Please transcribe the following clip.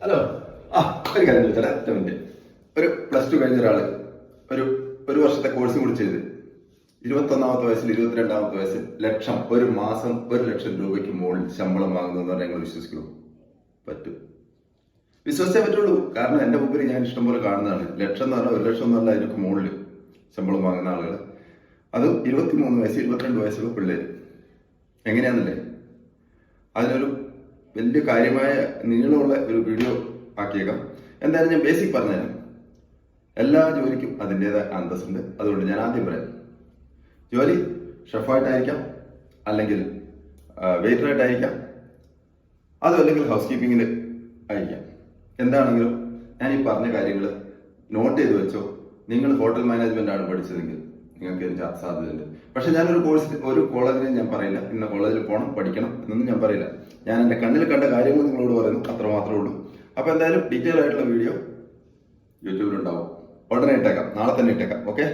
Hello. ഒരു കാര്യം ചോദിച്ചാൽ ഒറ്റ മിനിറ്റ്. ഒരു +2 കഴിഞ്ഞ ഒരാള് ഒരു വർഷത്തെ കോഴ്സ് കൂടി ചെയ്ത് 21ാമത്തെ വയസ്സിൽ 22ാമത്തെ വയസ്സിൽ ഒരു മാസം 1,00,000 രൂപയ്ക്ക് മുകളിൽ ശമ്പളം വാങ്ങുന്നതെന്ന് പറഞ്ഞാൽ ഞങ്ങൾ വിശ്വസിക്കുമോ? പറ്റും. വിശ്വസിച്ചേ പറ്റുള്ളൂ. കാരണം എന്റെ മുമ്പിൽ ഞാൻ ഇഷ്ടംപോലെ കാണുന്നതാണ്. ലക്ഷം എന്ന് പറഞ്ഞാൽ 1,00,000 എന്നല്ല, അതിനൊക്കെ മുകളിൽ ശമ്പളം വാങ്ങുന്ന ആളുകൾ. അത് 23 വയസ്സ് 22 വയസ്സുള്ള പിള്ളേര്. എങ്ങനെയാണെന്നല്ലേ? അതിനൊരു വലിയ കാര്യമായ നീളമുള്ള ഒരു വീഡിയോ ആക്കിയേക്കാം. എന്തായാലും ഞാൻ ബേസിക് പറഞ്ഞുതരാം. എല്ലാ ജോലിക്കും അതിൻ്റെതായ അന്തസ്സുണ്ട്. അതുകൊണ്ട് ഞാൻ ആദ്യം പറയാം, ജോലി ഷെഫായിട്ടായിരിക്കാം, അല്ലെങ്കിൽ വെയിറ്ററായിട്ടായിരിക്കാം, അതും അല്ലെങ്കിൽ ഹൗസ് കീപ്പിങ്ങിൽ ആയിരിക്കാം. എന്താണെങ്കിലും ഞാൻ ഈ പറഞ്ഞ കാര്യങ്ങൾ നോട്ട് ചെയ്ത് വെച്ചോ. നിങ്ങൾ ഹോട്ടൽ മാനേജ്മെന്റ് ആണ് പഠിച്ചതെങ്കിൽ നിങ്ങൾക്ക് ഇതിന് സാധ്യതയുണ്ട്. പക്ഷെ ഞാനൊരു കോളേജിൽ ഞാൻ പറയില്ല ഇന്ന കോളേജിൽ പോകണം പഠിക്കണം എന്നൊന്നും ഞാൻ പറയില്ല. ഞാൻ എൻ്റെ കണ്ണിൽ കണ്ട കാര്യങ്ങൾ നിങ്ങളോട് പറയുന്നു, അത്ര മാത്രമേ ഉള്ളൂ. അപ്പൊ എന്തായാലും ഡീറ്റെയിൽ ആയിട്ടുള്ള വീഡിയോ യൂട്യൂബിലുണ്ടാവും. ഉടനെ ഇട്ടേക്കാം, നാളെ തന്നെ ഇട്ടേക്കാം. ഓക്കെ.